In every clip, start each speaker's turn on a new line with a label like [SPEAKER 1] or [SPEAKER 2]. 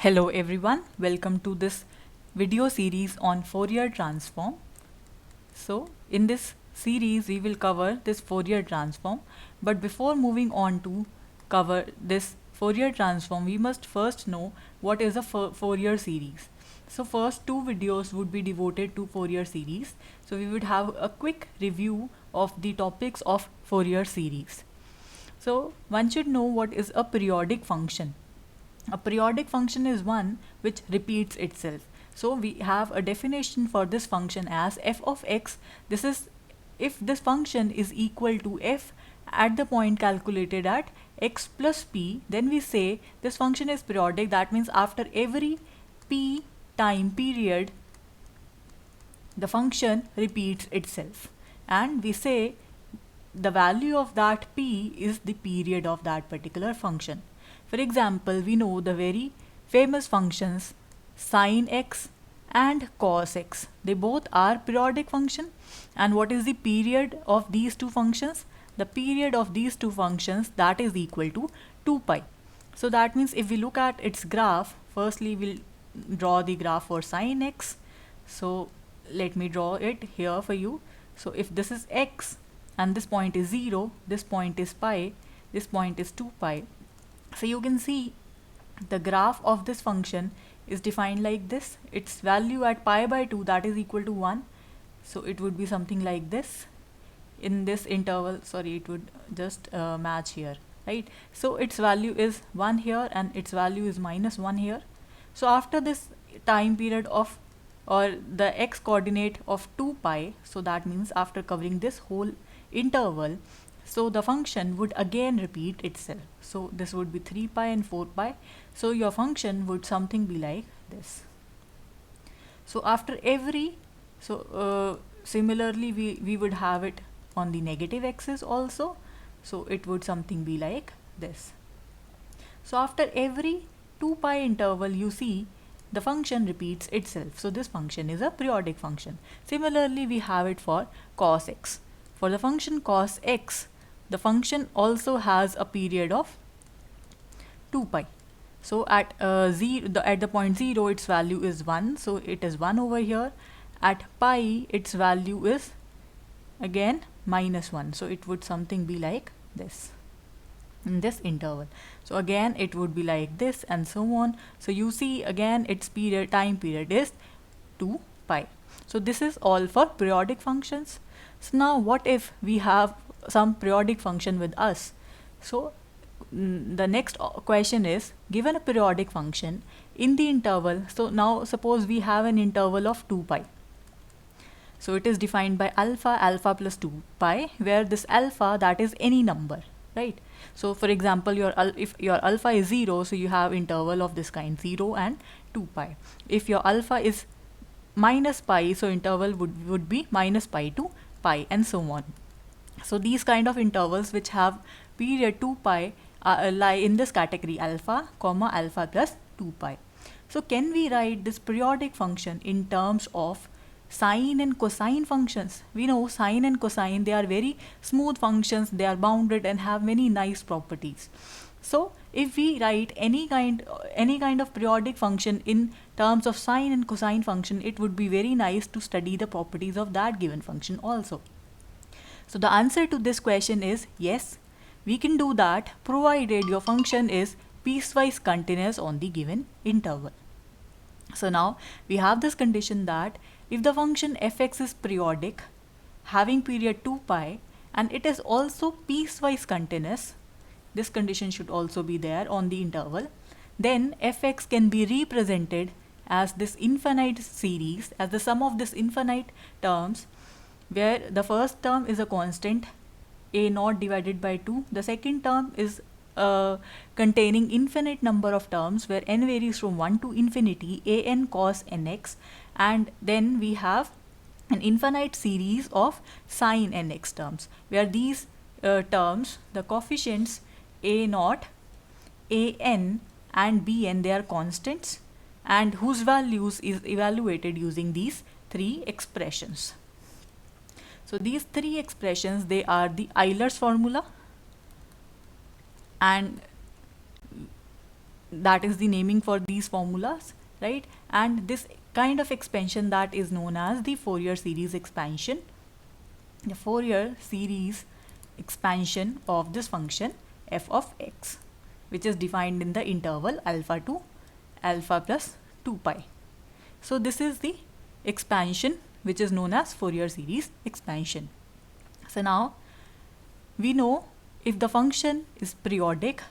[SPEAKER 1] Hello everyone, welcome to this video series on Fourier transform. So in this series we will cover this Fourier transform, but before moving on to cover this Fourier transform we must first know what is a Fourier series. So first two videos would be devoted to Fourier series. So we would have a quick review of the topics of Fourier series. So one should know what is a periodic function. A periodic function is one which repeats itself. So we have a definition for this function as f of x. This is if this function is equal to f at the point calculated at x plus p, then we say this function is periodic. That means after every p time period, the function repeats itself. And we say the value of that p is the period of that particular function. For example, we know the very famous functions sine x and cos x. They both are periodic function. And what is the period of these two functions? The period of these two functions, that is equal to 2 pi. So that means if we look at its graph, firstly we'll draw the graph for sine x. So let me draw it here for you. So if this is x and this point is 0, this point is pi, this point is 2 pi. So you can see the graph of this function is defined like this. Its value at pi by 2, that is equal to 1. So it would be something like this. In this interval, sorry, it would just match here, right? So its value is 1 here and its value is minus 1 here. So after this time period of, or the x coordinate of 2 pi, so that means after covering this whole interval, so the function would again repeat itself. So this would be 3 pi and 4 pi. So your function would something be like this. So after every, similarly we would have it on the negative axis also. So it would something be like this. So after every 2 pi interval, you see the function repeats itself. So this function is a periodic function. Similarly, we have it for cos x. For the function cos x, the function also has a period of 2 pi. So at at the point 0, its value is 1. So it is 1 over here. At pi, its value is again minus 1. So it would something be like this in this interval. So again it would be like this and so on. So you see again its time period is 2 pi. So this is all for periodic functions. So now what if we have some periodic function with us? So the next question is, given a periodic function in the interval, so now suppose we have an interval of 2 pi. So it is defined by alpha plus 2 pi, where this alpha, that is any number, right? So for example, if your alpha is 0, so you have interval of this kind, 0 and 2 pi. If your alpha is minus pi, so interval would be minus pi to pi and so on. So these kind of intervals which have period 2 pi lie in this category, alpha, alpha plus 2 pi. So can we write this periodic function in terms of sine and cosine functions? We know sine and cosine, they are very smooth functions, they are bounded and have many nice properties. So if we write any kind of periodic function in terms of sine and cosine function, it would be very nice to study the properties of that given function also. So the answer to this question is yes, we can do that provided your function is piecewise continuous on the given interval. So now we have this condition that if the function fx is periodic, having period 2 pi, and it is also piecewise continuous, this condition should also be there on the interval, then fx can be represented as this infinite series, as the sum of this infinite terms, where the first term is a constant a naught divided by 2. The second term is containing infinite number of terms where n varies from 1 to infinity, a n cos nx, and then we have an infinite series of sine nx terms where these terms, the coefficients a naught, a n and b n, they are constants and whose values is evaluated using these three expressions. So these three expressions, they are the Euler's formula, and that is the naming for these formulas, right? And this kind of expansion that is known as the Fourier series expansion. The Fourier series expansion of this function f of x, which is defined in the interval alpha to alpha plus 2 pi. So this is the expansion which is known as Fourier series expansion. So now we know if the function is periodic,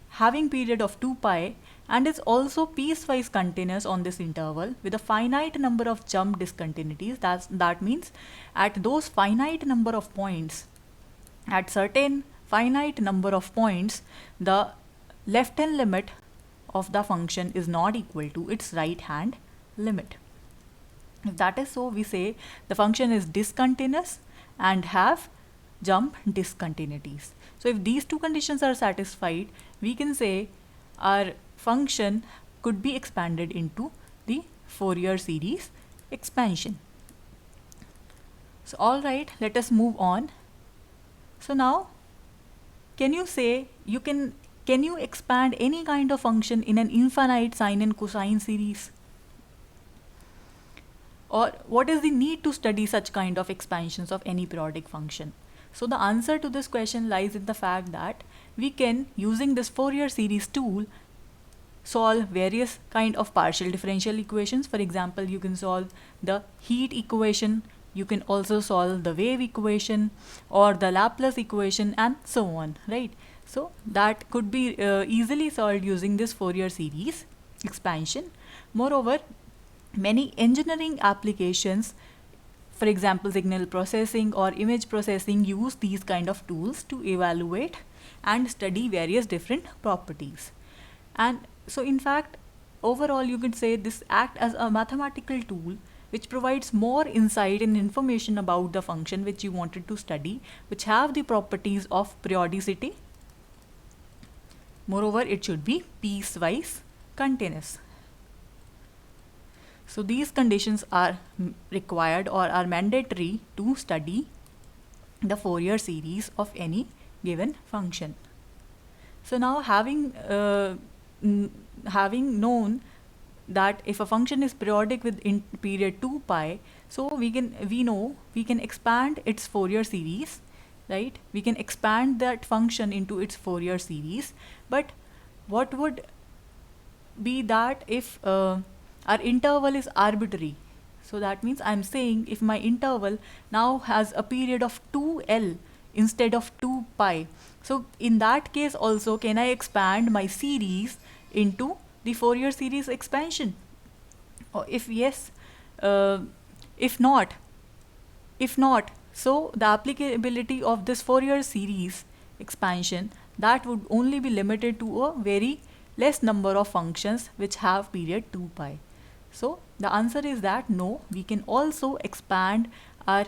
[SPEAKER 1] having period of 2 pi, and is also piecewise continuous on this interval with a finite number of jump discontinuities, that means at those finite number of points, at certain finite number of points, the left hand limit of the function is not equal to its right hand limit. If that is so, we say the function is discontinuous and have jump discontinuities. So if these two conditions are satisfied, we can say our function could be expanded into the Fourier series expansion. So alright, let us move on. So now, can you say can you expand any kind of function in an infinite sine and cosine series? Or what is the need to study such kind of expansions of any periodic function? So the answer to this question lies in the fact that we can, using this Fourier series tool, solve various kind of partial differential equations. For example, you can solve the heat equation, you can also solve the wave equation or the Laplace equation and so on, right? So that could be easily solved using this Fourier series expansion. Moreover, many engineering applications, for example signal processing or image processing, use these kind of tools to evaluate and study various different properties. And so in fact, overall you could say this acts as a mathematical tool which provides more insight and information about the function which you wanted to study, which have the properties of periodicity. Moreover, it should be piecewise continuous. So these conditions are required or are mandatory to study the Fourier series of any given function. So now having known that if a function is periodic with period 2 pi, so we can expand its Fourier series, right? We can expand that function into its Fourier series. But what would be that if our interval is arbitrary? So that means I'm saying if my interval now has a period of 2l instead of 2 pi, so in that case also can I expand my series into the Fourier series expansion? Or if yes, if not, so the applicability of this Fourier series expansion, that would only be limited to a very less number of functions which have period 2 pi. So the answer is that no, we can also expand our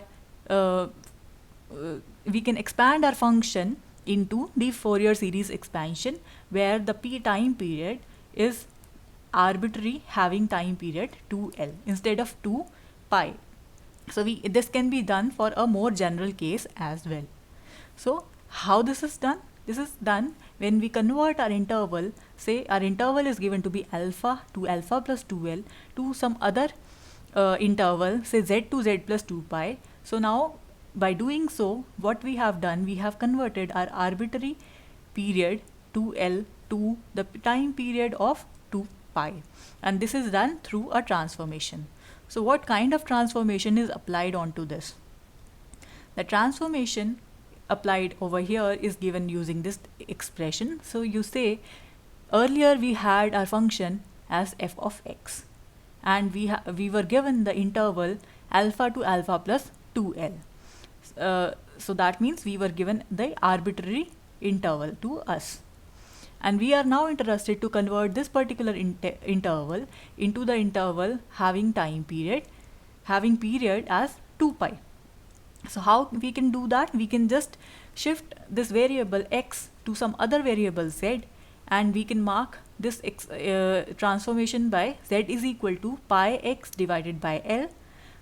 [SPEAKER 1] function into the Fourier series expansion where the time period is arbitrary, having time period 2l instead of 2 pi. So this can be done for a more general case as well. So how this is done? This is done when we convert our interval, say our interval is given to be alpha to alpha plus 2l to some other interval, say z to z plus 2 pi. So now by doing so, what we have done, we have converted our arbitrary period 2l to the time period of 2 pi, and this is done through a transformation. So what kind of transformation is applied onto this? The transformation applied over here is given using this expression. So you say earlier we had our function as f of x and we were given the interval alpha to alpha plus 2l. So that means we were given the arbitrary interval to us, and we are now interested to convert this particular interval into the interval having period as 2 pi. So how we can do that? We can just shift this variable x to some other variable z, and we can mark this transformation by z is equal to pi x divided by l,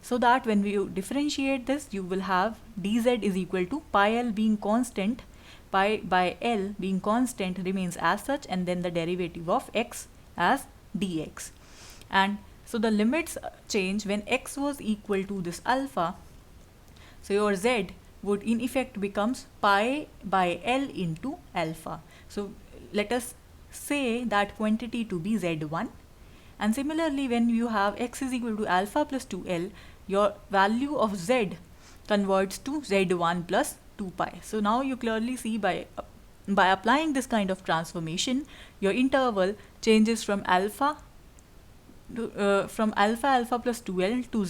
[SPEAKER 1] so that when we differentiate this, you will have dz is equal to pi l being constant pi by L being constant remains as such, and then the derivative of x as dx. And so the limits change when x was equal to this alpha. So your z would in effect becomes pi by L into alpha. So let us say that quantity to be z1. And similarly, when you have x is equal to alpha plus 2L, your value of z converts to z1 plus 2 pi. So now you clearly see by applying this kind of transformation, your interval changes from alpha alpha plus 2L to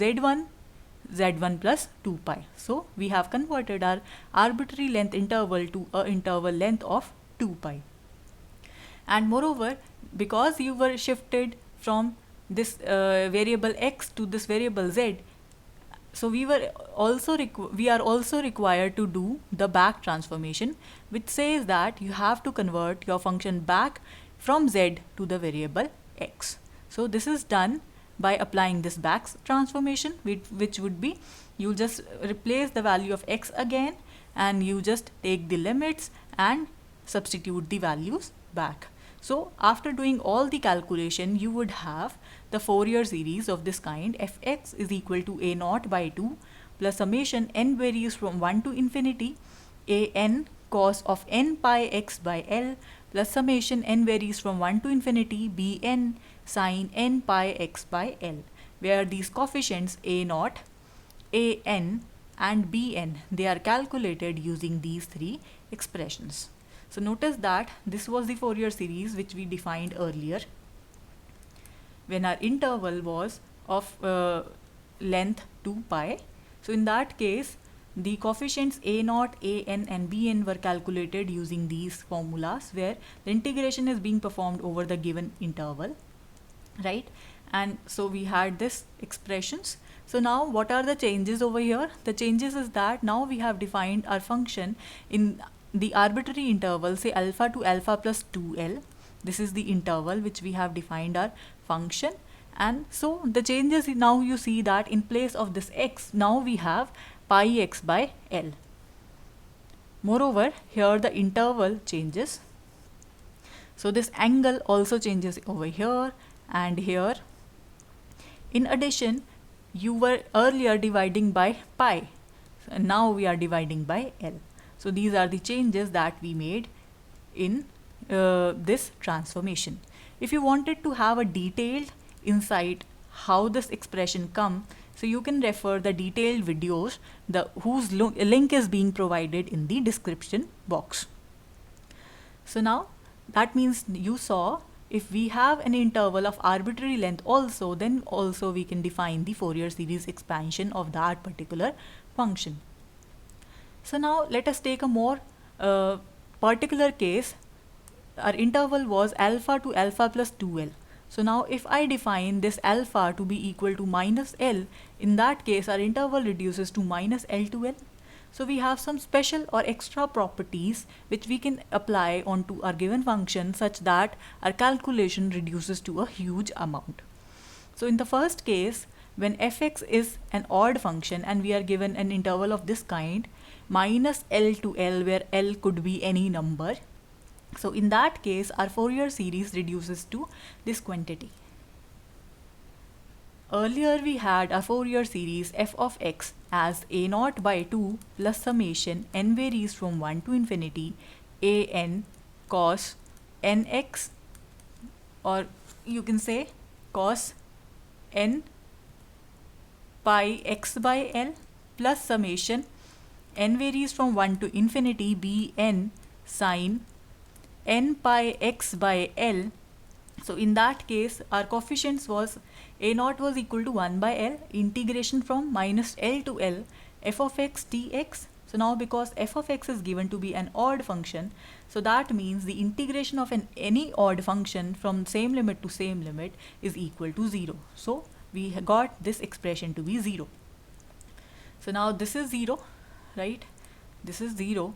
[SPEAKER 1] z1 plus 2 pi. So we have converted our arbitrary length interval to a interval length of 2 pi. And moreover, because you were shifted from this variable x to this variable z, so we are also required to do the back transformation, which says that you have to convert your function back from z to the variable x. So this is done by applying this back transformation, which would be, you just replace the value of x again, and you just take the limits and substitute the values back. So after doing all the calculation, you would have the Fourier series of this kind: fx is equal to a naught by 2 plus summation n varies from 1 to infinity a n cos of n pi x by L plus summation n varies from 1 to infinity b n sin n pi x by L, where these coefficients a naught, a n and b n, they are calculated using these three expressions. So notice that this was the Fourier series which we defined earlier when our interval was of length 2 pi. So in that case, the coefficients a naught, a n and b n were calculated using these formulas, where the integration is being performed over the given interval, right? And so we had this expressions. So now what are the changes over here? The changes is that now we have defined our function in the arbitrary interval, say alpha to alpha plus 2L. This is the interval which we have defined our function. And so the changes, now you see that in place of this x, now we have pi x by L. Moreover, here the interval changes. So this angle also changes over here and here. In addition, you were earlier dividing by pi, and now we are dividing by L. So these are the changes that we made in this transformation. If you wanted to have a detailed insight how this expression come, so you can refer the detailed videos whose link is being provided in the description box. So now that means you saw, if we have an interval of arbitrary length also, then also we can define the Fourier series expansion of that particular function. So now let us take a more particular case. Our interval was alpha to alpha plus 2L. So now if I define this alpha to be equal to minus L, in that case our interval reduces to minus L to L. So we have some special or extra properties which we can apply onto our given function such that our calculation reduces to a huge amount. So in the first case, when fx is an odd function and we are given an interval of this kind, minus L to L, where L could be any number. So in that case, our Fourier series reduces to this quantity. Earlier we had a Fourier series f of x as a naught by 2 plus summation n varies from 1 to infinity a n cos nx, or you can say cos n pi x by L plus summation n varies from 1 to infinity b n sin n pi x by L. So in that case, our coefficients was a naught was equal to 1 by L, integration from minus L to L, f of x dx. So now because f of x is given to be an odd function, so that means the integration of any odd function from same limit to same limit is equal to 0. So we got this expression to be 0. So now this is 0, right? This is 0.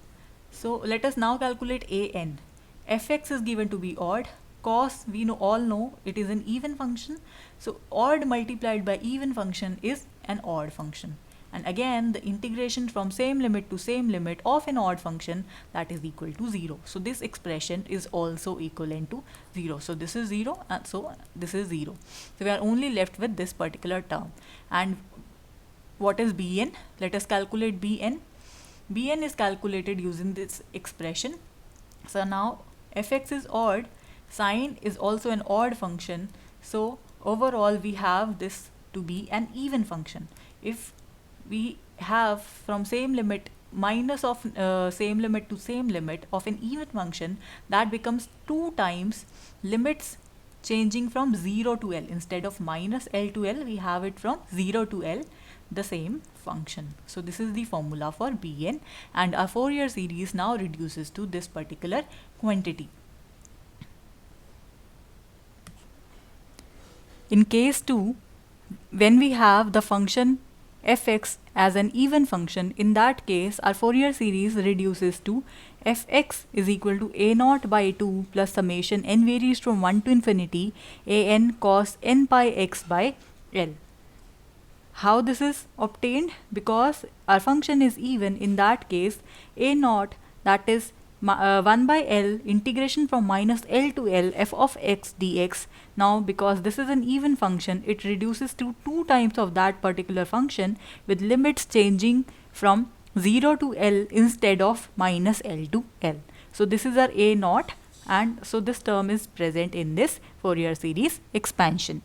[SPEAKER 1] So let us now calculate an. Fx is given to be odd. Cos, we all know it is an even function. So odd multiplied by even function is an odd function. and again the integration from same limit to same limit of an odd function, that is equal to 0. So this expression is also equivalent to 0. So this is 0 and so this is 0. So we are only left with this particular term. And what is Bn? Let us calculate Bn. Bn is calculated using this expression. So now fx is odd, sine is also an odd function, so overall we have this to be an even function. If we have from same limit minus of same limit to same limit of an even function, that becomes 2 times limits changing from 0 to L. Instead of minus L to L, we have it from 0 to L, the same function. So this is the formula for Bn, and our Fourier series now reduces to this particular quantity. In case 2, when we have the function fx as an even function, in that case our Fourier series reduces to fx is equal to a0 by 2 plus summation n varies from 1 to infinity an cos n pi x by L. How this is obtained? Because our function is even, in that case a0, that is 1 by L integration from minus L to L f of x dx. Now because this is an even function, it reduces to 2 times of that particular function with limits changing from 0 to L instead of minus L to L. So this is our a0, and so this term is present in this Fourier series expansion.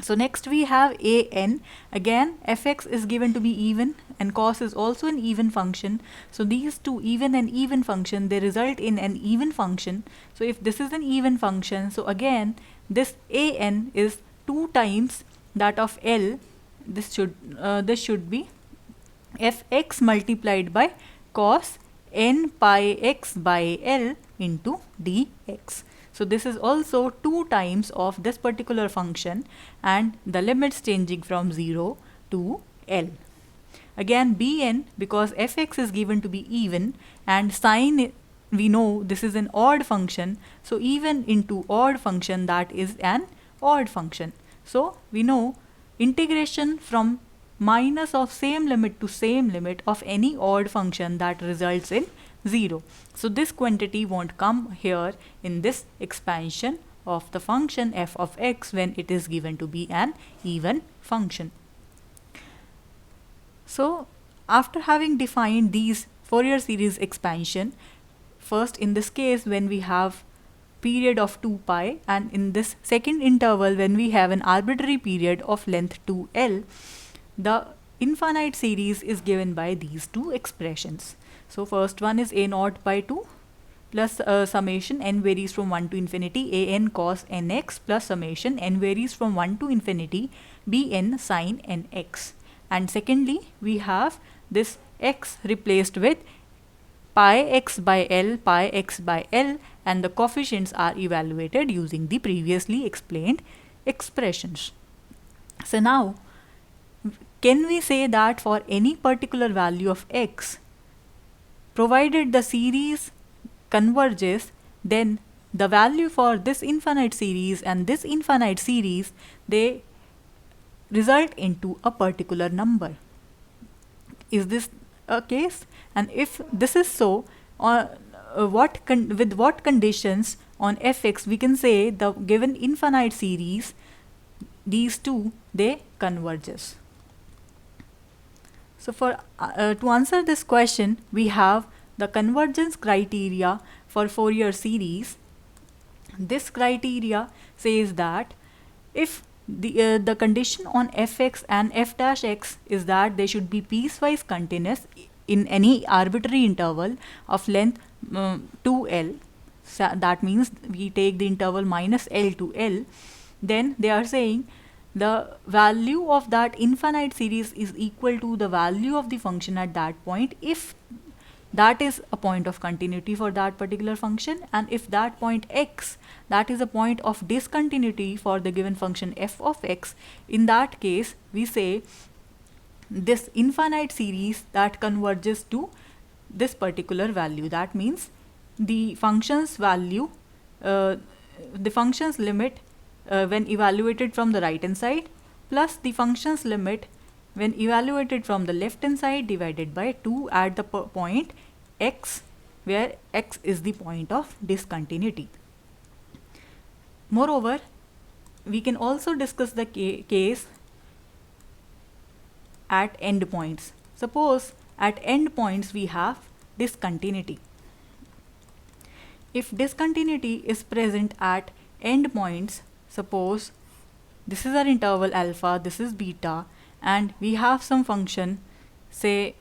[SPEAKER 1] So next we have an. Again fx is given to be even and cos is also an even function. So these two, even and even function, they result in an even function. So if this is an even function, so again this an is 2 times that of L. This should be fx multiplied by cos n pi x by L into dx. So this is also 2 times of this particular function, and the limits changing from 0 to L. Again Bn, because fx is given to be even and sine, we know this is an odd function, so even into odd function, that is an odd function. So we know integration from minus of same limit to same limit of any odd function, that results in 0. So this quantity won't come here in this expansion of the function f of x when it is given to be an even function. So after having defined these Fourier series expansion, first in this case when we have period of 2 pi, and in this second interval when we have an arbitrary period of length 2L, the infinite series is given by these two expressions. So first one is a0 by 2 plus summation n varies from 1 to infinity an cos nx plus summation n varies from 1 to infinity bn sin nx. And secondly, we have this x replaced with pi x by L, and the coefficients are evaluated using the previously explained expressions. So now, can we say that for any particular value of x, provided the series converges, then the value for this infinite series and this infinite series, they result into a particular number? Is this a case? And if this is so, with what conditions on fx we can say the given infinite series, these two, they converges? So for to answer this question, we have the convergence criteria for Fourier series. This criteria says that if the condition on fx and f dash x is that they should be piecewise continuous in any arbitrary interval of length 2L, so that means we take the interval minus L to L, then they are saying the value of that infinite series is equal to the value of the function at that point, if that is a point of continuity for that particular function, and if that point x, that is a point of discontinuity for the given function f of x, in that case we say this infinite series that converges to this particular value. That means the function's value, the function's limit when evaluated from the right hand side plus the function's limit when evaluated from the left hand side divided by 2 at the point x, where x is the point of discontinuity. Moreover, we can also discuss the case at endpoints. Suppose at endpoints we have discontinuity. If discontinuity is present at endpoints, suppose this is our interval alpha, this is beta, and we have some function, say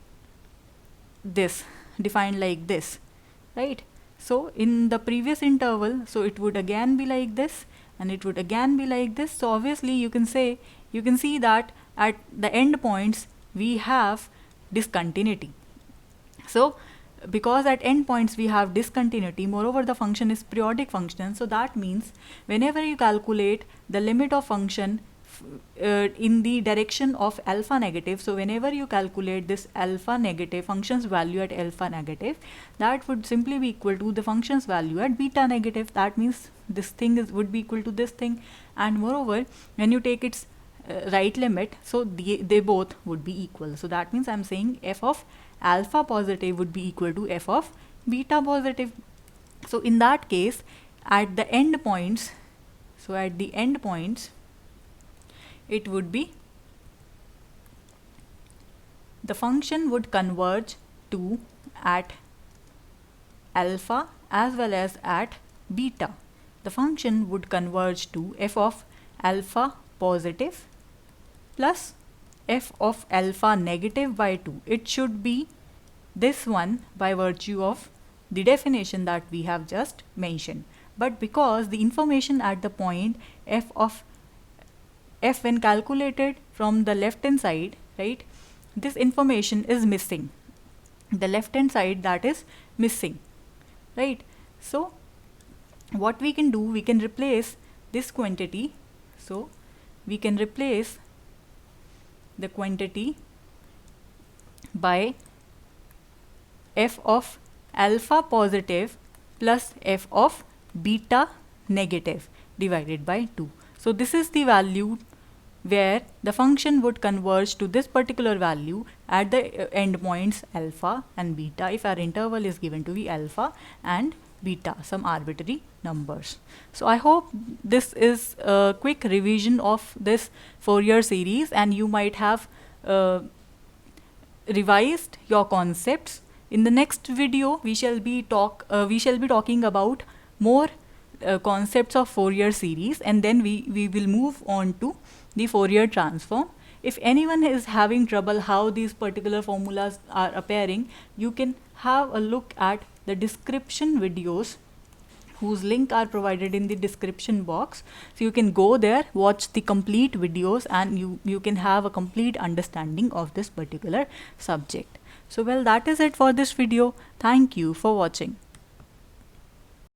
[SPEAKER 1] this, defined like this, right? So in the previous interval, so it would again be like this, and it would again be like this. So obviously you can see that at the endpoints we have discontinuity. So because at endpoints we have discontinuity, moreover the function is periodic function, so that means whenever you calculate the limit of function in the direction of alpha negative, so whenever you calculate this alpha negative function's value at alpha negative, that would simply be equal to the function's value at beta negative. That means this thing would be equal to this thing, and moreover when you take its right limit, so they both would be equal. So that means I'm saying f of alpha positive would be equal to f of beta positive. So in that case, at the end points, so at the end points, it would be, the function would converge to at alpha as well as at beta. The function would converge to f of alpha positive plus f of alpha negative by 2. It should be this one by virtue of the definition that we have just mentioned. But because the information at the point f when calculated from the left hand side, right, this information is missing. The left hand side, that is missing, right? So what we can do, we can replace this quantity. So we can replace the quantity by f of alpha positive plus f of beta negative divided by 2. So this is the value where the function would converge to this particular value at the endpoints alpha and beta, if our interval is given to be alpha and beta, some arbitrary numbers. So I hope this is a quick revision of this Fourier series, and you might have revised your concepts. In the next video, we shall be talking about more concepts of Fourier series, and then we will move on to the Fourier transform. If anyone is having trouble how these particular formulas are appearing, you can have a look at the description videos whose link are provided in the description box. So you can go there, watch the complete videos, and you can have a complete understanding of this particular subject. So well, that is it for this video. Thank you for watching.